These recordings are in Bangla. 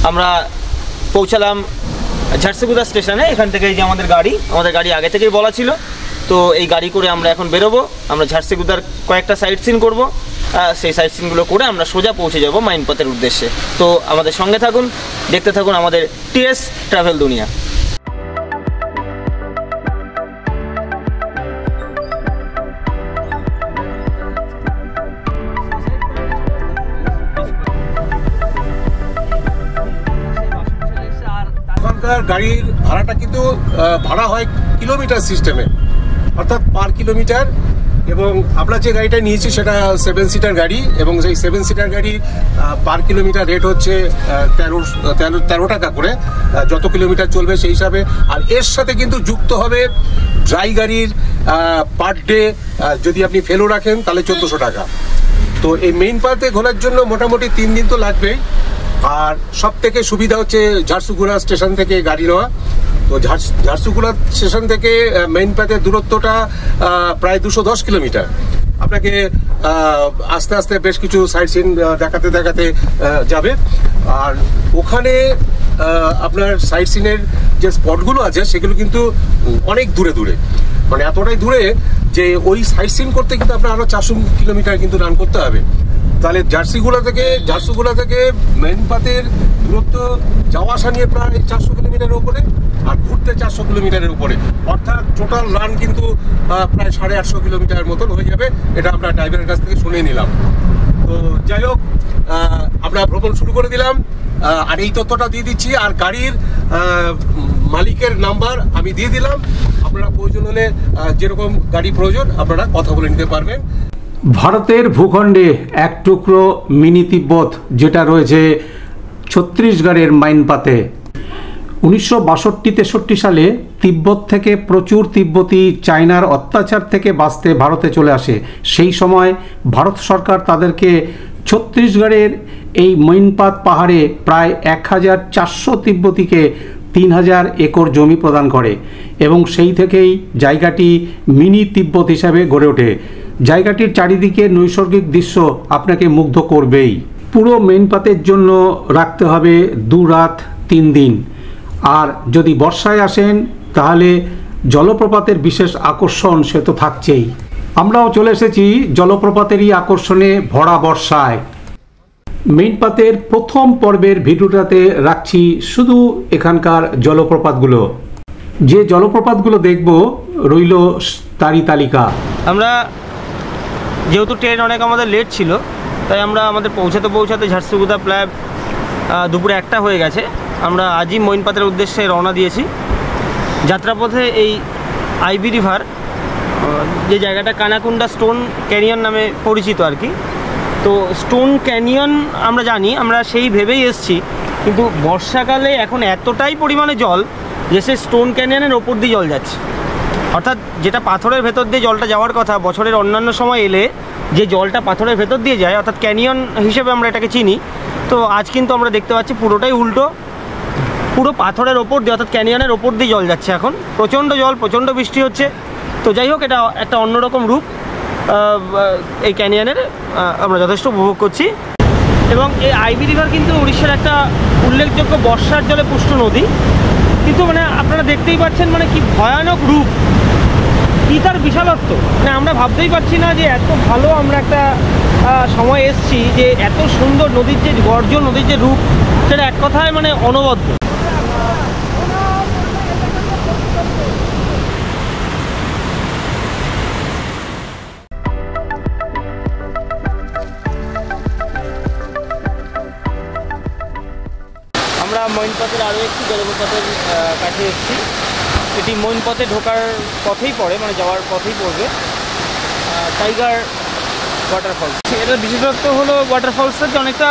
আমরা পৌঁছালাম ঝারসুগুদা স্টেশনে। এখান থেকে এই যে আমাদের গাড়ি আগে থেকেই বলা ছিল, তো এই গাড়ি করে আমরা এখন বেরোবো। আমরা ঝারসুগুদার কয়েকটা সাইট সিন করবো, সেই সাইট সিনগুলো করে আমরা সোজা পৌঁছে যাব মাইনপাতের উদ্দেশ্যে। তো আমাদের সঙ্গে থাকুন, দেখতে থাকুন আমাদের টিএস ট্রাভেল দুনিয়া। এখানকার গাড়ির ভাড়াটা কিন্তু ভাড়া হয় কিলোমিটার সিস্টেমে, অর্থাৎ পার কিলোমিটার। এবং আমরা যে গাড়িটা নিয়েছি সেটা 7 সিটার গাড়ি, এবং সেই 7 সিটার গাড়ি পার কিলোমিটার রেট হচ্ছে 13 টাকা করে, যত কিলোমিটার চলবে সেই হিসাবে। আর এর সাথে কিন্তু যুক্ত হবে ড্রাই গাড়ির পার ডে, যদি আপনি ফেলো রাখেন তাহলে 1400 টাকা। তো এই মেইন পাতে ঘোরার জন্য মোটামুটি 3 দিন তো লাগবেই। আর সব থেকে সুবিধা হচ্ছে ঝারসুগুড়া স্টেশন থেকে গাড়ি নেওয়া। তো ঝারসুগুড়া স্টেশন থেকে মেইন পাথের দূরত্বটা প্রায় 210 কিলোমিটার। আপনাকে আস্তে আস্তে বেশ কিছু সাইট সিন দেখাতে দেখাতে যাবে। আর ওখানে আপনার সাইট সিনের যে স্পটগুলো আছে সেগুলো কিন্তু অনেক দূরে দূরে, মানে এতটাই দূরে যে ওই সাইট সিন করতে কিন্তু আপনার আরো 400 কিলোমিটার কিন্তু রান করতে হবে। তাহলে ঝারসুগুড়া থেকে মেইন পাথের দূরত্ব যাওয়া আসা নিয়ে প্রায় 400 কিলোমিটারের উপরে, আর ঘুরতে 400 কিলোমিটারের উপরে, অর্থাৎ টোটাল রান কিন্তু প্রায় 850 কিলোমিটার মতন হয়ে যাবে। এটা আমরা ড্রাইভারের কাছ থেকে শুনে নিলাম। তো যাই হোক, আমরা ভ্রমণ শুরু করে দিলাম। আর এই তথ্যটা দিয়ে দিচ্ছি, আর গাড়ির মালিকের নাম্বার আমি দিয়ে দিলাম। আপনারা প্রয়োজন হলে যেরকম গাড়ি প্রয়োজন আপনারা কথা বলে নিতে পারবেন। ভারতের ভূখণ্ডে এক টুকরো মিনি তিব্বত যেটা রয়েছে ছত্তিশগড়ের মাইনপাতে। 1962-63 সালে তিব্বত থেকে প্রচুর তিব্বতী চায়নার অত্যাচার থেকে বাঁচতে ভারতে চলে আসে। সেই সময় ভারত সরকার তাদেরকে ছত্তিশগড়ের এই মৈনপাত পাহাড়ে প্রায় 1400 তিব্বতীকে 3000 একর জমি প্রদান করে, এবং সেই থেকেই জায়গাটি মিনি তিব্বত হিসাবে গড়ে ওঠে। জায়গাটির চারিদিকে নৈসর্গিক দৃশ্য আপনাকে মুগ্ধ করবেই। পুরো মেইনপাতের জন্য রাখতে হবে 2 রাত 3 দিন। আর যদি বর্ষায় আসেন তাহলে জলপ্রপাতের বিশেষ আকর্ষণ সে তো থাকছেই। আমরাও চলে এসেছি জলপ্রপাতেরই আকর্ষণে ভরা বর্ষায়। মেইনপাতের প্রথম পর্বের ভিডিওটাতে রাখছি শুধু এখানকার জলপ্রপাতগুলো। যে জলপ্রপাতগুলো দেখব রইল তারই তালিকা। আমরা যেহেতু ট্রেন অনেক আমাদের লেট ছিল, তাই আমরা আমাদের পৌঁছাতে ঝারসুগুদা প্রায় দুপুরে 1টা হয়ে গেছে। আমরা আজই মৈনপাতের উদ্দেশ্যে রওনা দিয়েছি। যাত্রাপথে এই আইবি রিভার, যে জায়গাটা কানাকুন্ডা স্টোন ক্যানিয়ন নামে পরিচিত আর কি, তো স্টোন ক্যানিয়ন আমরা জানি, আমরা সেই ভেবেই এসছি। কিন্তু বর্ষাকালে এখন এতটাই পরিমাণে জল যে সে স্টোন ক্যানিয়নের ওপর দিয়ে জল যাচ্ছে, অর্থাৎ যেটা পাথরের ভেতর দিয়ে জলটা যাওয়ার কথা বছরের অন্যান্য সময় এলে যে জলটা পাথরের ভেতর দিয়ে যায়, অর্থাৎ ক্যানিয়ন হিসেবে আমরা এটাকে চিনি। তো আজ কিন্তু আমরা দেখতে পাচ্ছি পুরোটাই উল্টো, পুরো পাথরের ওপর দিয়ে অর্থাৎ ক্যানিয়নের ওপর দিয়ে জল যাচ্ছে। এখন প্রচণ্ড জল, প্রচণ্ড বৃষ্টি হচ্ছে। তো যাই হোক, এটা একটা অন্যরকম রূপ এই ক্যানিয়নের আমরা যথেষ্ট উপভোগ করছি। এবং এই আইবি রিভার কিন্তু উড়িষ্যার একটা উল্লেখযোগ্য বর্ষার জলে পুষ্ট নদী। কিন্তু মানে আপনারা দেখতেই পাচ্ছেন মানে কি ভয়ানক রূপ, কী তার বিশালত্ব, মানে আমরা ভাবতেই পারছি না যে এত ভালো আমরা একটা সময় এসছি, যে এত সুন্দর নদীর যে গর্জন, নদীর যে রূপ, সেটা এক কথায় মানে অনবদ্য। আমরা মৈনপাতের আরও একটি জলপ্রপাতের কাছে এসেছি। এটি মৈনপথে ঢোকার পথেই পড়ে, মানে যাওয়ার পথেই পড়বে, টাইগার ওয়াটারফলস। এটার বিশেষত্ব হলো ওয়াটারফলসের যে অনেকটা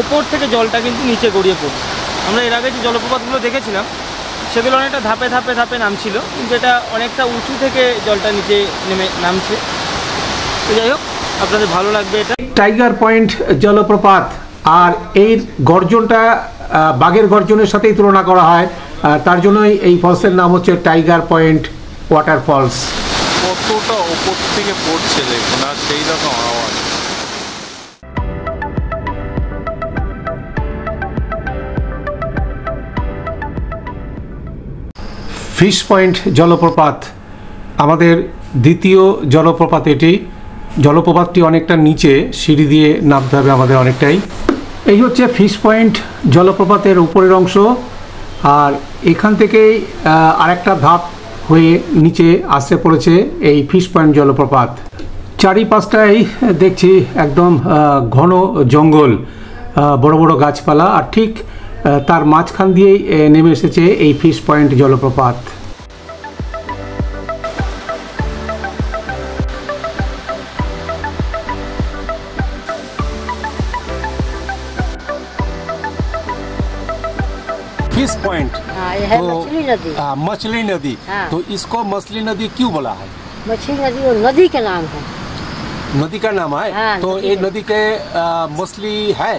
ওপর থেকে জলটা কিন্তু নিচে গড়িয়ে পড়ছে। আমরা এর আগে যে জলপ্রপাতগুলো দেখেছিলাম সেগুলো অনেকটা ধাপে ধাপে ধাপে নামছিল, কিন্তু এটা অনেকটা উঁচু থেকে জলটা নিচে নেমে নামছে। তো যাই হোক, আপনাদের ভালো লাগবে। এটা টাইগার পয়েন্ট জলপ্রপাত, আর এই গর্জনটা বাঘের গর্জনের সাথেই তুলনা করা হয়, তার জন্যই এই ফলসের নাম হচ্ছে টাইগার পয়েন্ট ওয়াটারফলস। কতটা ওপর থেকে পড়ছে দেখুন, আর সেই রকম আওয়াজ। ফিশ পয়েন্ট জলপ্রপাত আমাদের দ্বিতীয় জলপ্রপাত। এটি জলপ্রপাতটি অনেকটা নিচে, সিঁড়ি দিয়ে নামতে হবে আমাদের অনেকটাই। এই হচ্ছে ফিশ পয়েন্ট জলপ্রপাতের উপরের অংশ, আর এখান থেকেই আরেকটা ধাপ হয়ে নিচে আসতে পড়েছে এই ফিশ পয়েন্ট জলপ্রপাত। চারিপাশটাই দেখছি একদম ঘন জঙ্গল, বড় বড় গাছপালা, আর ঠিক তার মাঝখান দিয়েই নেমে এসেছে এই ফিশ পয়েন্ট জলপ্রপাত। फिश पॉइंट हाँ, यह है मछली नदी। मछली नदी। हाँ। तो इसको मछली नदी क्यों बोला है? मछली नदी वो नदी के नाम है। नदी का नाम है। हाँ, तो नदी ये है। नदी के मछली है।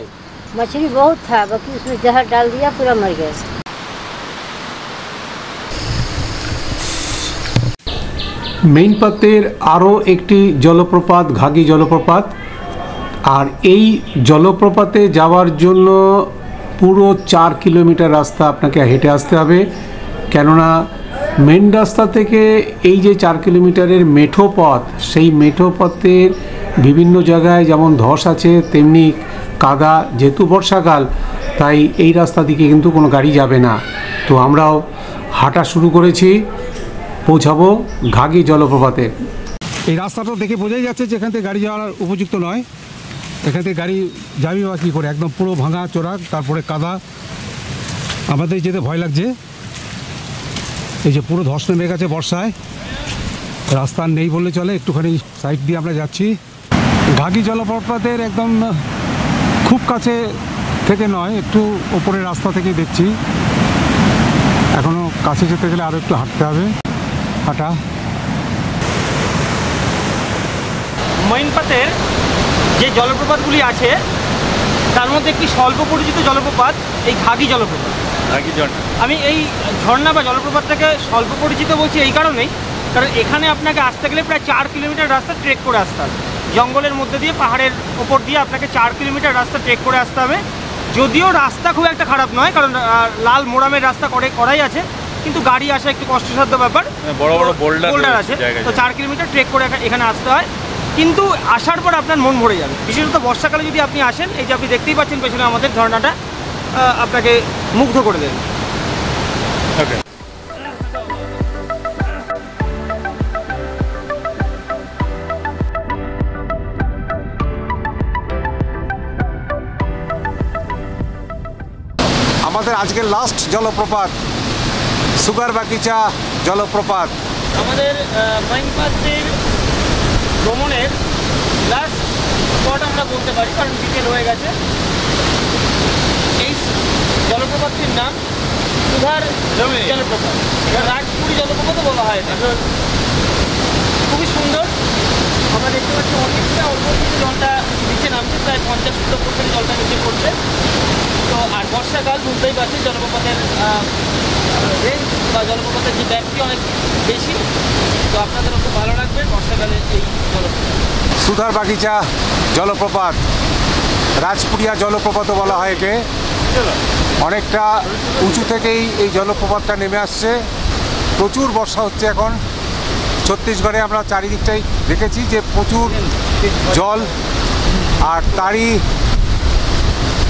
मछली बहुत था, बाकी उसमें जहर डाल दिया, पूरा मर गया। মেইনপাতের আরও একটি জলপ্রপাত ঘাগি জলপ্রপাত, আর এই জলপ্রপাতে যাওয়ার জন্য পুরো 4 কিলোমিটার রাস্তা আপনাকে হেঁটে আসতে হবে, কেননা মেন রাস্তা থেকে এই যে 4 কিলোমিটারের মেঠো পথ, সেই মেঠো পথের বিভিন্ন জায়গায় যেমন ধস আছে তেমনি কাদা, যেহেতু বর্ষাকাল তাই এই রাস্তা দিকে কিন্তু কোনো গাড়ি যাবে না। তো আমরাও হাঁটা শুরু করেছি, পৌঁছাবো ঘাগি জলপ্রপাতে। এই রাস্তাটা দেখে বোঝাই যাচ্ছে যে এখান থেকে গাড়ি যাওয়ার উপযুক্ত নয়। এখান থেকে গাড়ি যাবি বা কী করে, একদম পুরো ভাঙা চোরা, তারপরে কাদা, আমাদের যেতে ভয় লাগছে। এই যে পুরো ধস নেমে গেছে বর্ষায়, রাস্তা নেই বললে চলে, একটুখানি সাইড দিয়ে আমরা যাচ্ছি। ঘাগি জলপ্রপাতের একদম খুব কাছে থেকে নয়, একটু ওপরের রাস্তা থেকে দেখছি। এখনও কাছে যেতে গেলে আরও একটু হাঁটতে হবে। হাঁটা মঈনপাতের যে জলপ্রপাতগুলি আছে তার মধ্যে একটি স্বল্প পরিচিত জলপ্রপাত এই ঘাগি জলপ্রপাত। আমি এই ঝর্ণা বা জলপ্রপাতটাকে স্বল্প পরিচিত বলছি এই কারণেই, কারণ এখানে আপনাকে আসতে গেলে প্রায় 4 কিলোমিটার রাস্তা ট্রেক করে আসতে হবে। জঙ্গলের মধ্যে দিয়ে, পাহাড়ের ওপর দিয়ে আপনাকে 4 কিলোমিটার রাস্তা ট্রেক করে আসতে হবে। যদিও রাস্তা খুব একটা খারাপ নয়, কারণ লাল মোড়ামের রাস্তা করাই আছে, কিন্তু গাড়ি আসা একটু কষ্টসাধ্য ব্যাপার, বড় বড় বোল্ডার আছে। তো 4 কিলোমিটার ট্রেক করে এখানে আসতে হয়, কিন্তু আসার পর আপনার মন ভরে যাবে। বিশেষত বর্ষাকালে যদি আপনি আসেন, এই যে আপনি দেখতেই পাচ্ছেন পেছনে আমাদের ঝর্ণাটা আপনাকে মুগ্ধ করে দেবে। ওকে, আমাদের আজকের লাস্ট জলপ্রপাত সুগার বাগিচা জলপ্রপাত। আমাদের মঈনপাতের ভ্রমণের লাস্ট স্পট আমরা বলতে পারি, কারণ বিকেল হয়ে গেছে। এই জলপ্রপাতটির নাম সুগার জলপ্রপাত, রাজপুরি জলপ্রপাতও বলা হয় এটা। খুবই সুন্দর, আমরা দেখতে পাচ্ছি অনেকটা অল্প কিছু জলটা নিচে নামছে, প্রায় 50% জলটা নিচে পড়ছে। তো আর বর্ষাকাল বুঝতেই পারছি জলপ্রপাতের রেঞ্জ বা জলপ্রপাতের যে ব্যাপ্তি অনেক বেশি, তো আপনাদেরও খুব ভালো লাগবে বর্ষাকালে এই জলপ্রপাত। সুধার বাগিচা জলপ্রপাত, রাজপুরিয়া জলপ্রপাতও বলা হয় একে। অনেকটা উঁচু থেকেই এই জলপ্রপাতটা নেমে আসছে। প্রচুর বর্ষা হচ্ছে এখন ছত্তিশগড়ে। আমরা চারিদিকটাই দেখেছি যে প্রচুর জল, আর তারই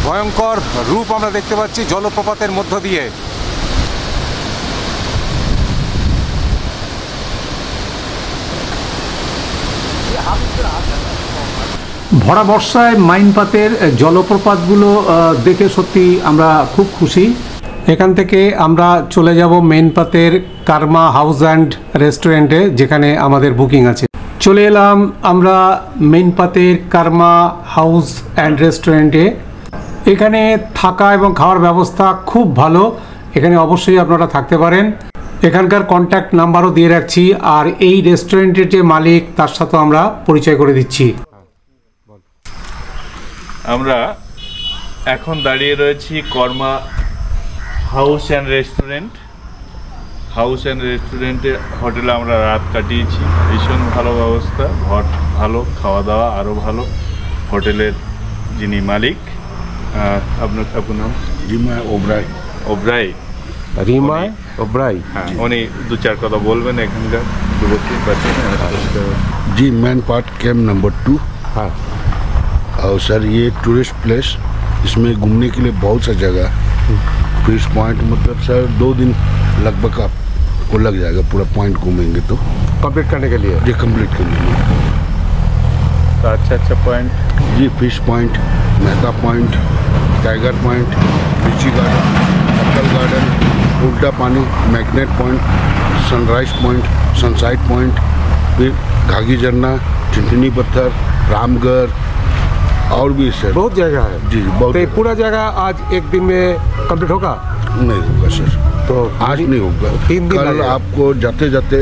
ভয়ঙ্কর রূপ আমরা দেখতে পাচ্ছি জলপ্রপাতের মধ্য দিয়ে। ভরা বর্ষায় মাইনপাতের জলপ্রপাতগুলো দেখে সত্যি আমরা খুব খুশি। এখান থেকে আমরা চলে যাব মেইনপাতের কার্মা হাউস অ্যান্ড রেস্টুরেন্টে, যেখানে আমাদের বুকিং আছে। চলে এলাম আমরা মেইনপাতের কার্মা হাউস অ্যান্ড রেস্টুরেন্টে। এখানে থাকা এবং খাওয়ার ব্যবস্থা খুব ভালো, এখানে অবশ্যই আপনারা থাকতে পারেন। এখানকার কন্ট্যাক্ট নাম্বারও দিয়ে রাখছি, আর এই রেস্টুরেন্টের যে মালিক তার সাথেও আমরা পরিচয় করে দিচ্ছি। আমরা এখন দাঁড়িয়ে রয়েছি Karma house and restaurant. House and রেস্টুরেন্টে হোটেলে আমরা রাত কাটিয়েছি। ভীষণ ভালো ব্যবস্থা, ঘর ভালো, খাওয়া দাওয়া আরও ভালো। হোটেলের যিনি মালিক, আপনার নাম? রিমা ওবরাই। ওবরাই। রিমা ओबराई হ্যাঁ উনি 2-4 কথা বলবেন এখানকার যুবতী পাচ্ছেন। जी मैन पार्ट कैंप नंबर 2। हाँ और सर ये टूरिस्ट प्लेस, इसमें घूमने के लिए बहुत सा जगह है। फिश पॉइंट मतलब सर 2 दिन लगभग आपको लग जाएगा पूरा पॉइंट घूमेंगे तो कंप्लीट करने के लिए। ये कंप्लीट कर लेंगे। তো আচ্ছা আচ্ছা পয়েন্ট जी fish point, Mehta point, tiger point, Lichi garden, apple garden, Ulta Pani, magnet point, sunrise point, sunside point, फिर घाघी झरना, टिंटनी पत्थर, रामगढ़ और भी सर बहुत जगह है। जी बहुत तो ये जगह। पूरा जगह आज एक दिन में कंप्लीट होगा? नहीं होगा सर, तो आज नहीं होगा। 3 दिन कल लगेगा। आपको जाते जाते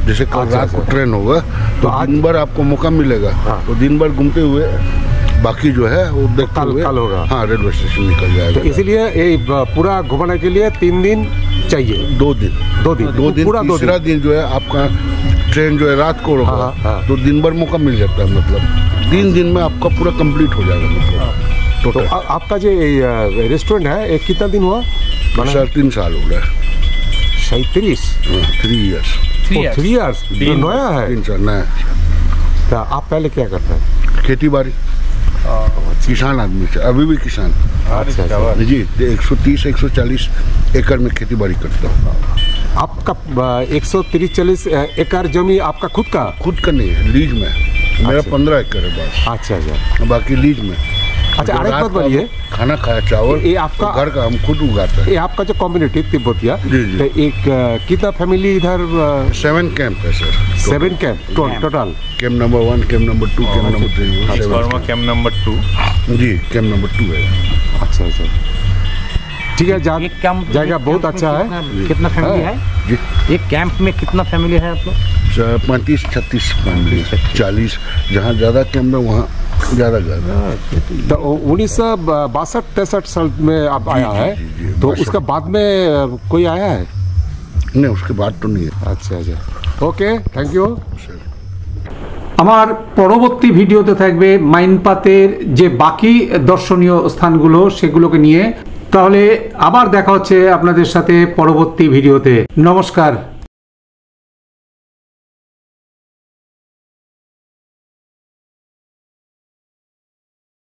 जैसे कल अच्छा, रात को अच्छा। ट्रेन होगा तो आज- दिन भर आपको मौका मिलेगा। हाँ। तो दिन भर घूमते हुए बाकी जो है वो देखते कल- हुए कल होगा। हाँ रेलवे स्टेशन निकल तो जाएगा। इसीलिए ये पूरा घुमाने के लिए 3 दिन चाहिए। 2 दिन 2 दिन दो दिन पूरा 2 तीसरा दिन। दिन जो है आपका ट्रेन जो है रात को होगा। हाँ, हाँ। तो दिन भर मौका मिल जाता है, मतलब 3 दिन में आपका पूरा कंप्लीट हो जाएगा मतलब तो टोटल। आपका जो रेस्टोरेंट है ये कितना दिन हुआ? सर 3 साल हो गए। 37 3 इयर्स 3 इयर्स नया है। 3 साल नया। तो आप पहले क्या करते हैं? खेती बाड़ी, किसान आदमी से, अभी भी किसान। अच्छा, अच्छा। जी 130-140 एकड़ में खेती बाड़ी करता हूँ। आपका 130-40 एकड़ जमीन आपका खुद का? खुद का नहीं है, लीज में है। मेरा अच्छा। 15 एकड़ है बस, अच्छा अच्छा बाकी लीज में। अच्छा, जो अरे एक रात बात को बोलिए। हम खाना खाया चावल ये आपका- तो घर का हम खुद उगाते हैं। ये आपका जो कम्युनिटी तिब्बतिया जी, जी। तो एक कितना फैमिली इधर? 7 कैंप है sir. 7 camp total. Camp number 1, camp number 2, camp number 3, কর্মা ক্যাম্প নাম্বার 2। जी कैंप नंबर 2 है। अच्छा अच्छा ठीक है। जगह बहुत अच्छा है। कितना फैमिली है? जी एक कैंप में कितना फैमिली है आप लोग? 35-36 फैमिली, 40 जहाँ ज़्यादा कैंप है वहाँ ज़्यादा घर। तो 1962-63 साल में आप आया जी, है जी, जी, तो 62 उसके बाद में कोई आया है? नहीं उसके बाद तो नहीं है अच्छा अच्छा ओके थैंक यू। सर। আমার পরবর্তী ভিডিওতে থাকবে মাইনপাতের যে বাকি দর্শনীয় স্থানগুলো সেগুলোকে নিয়ে। তাহলে আবার দেখা হচ্ছে আপনাদের সাথে পরবর্তী ভিডিওতে। নমস্কার।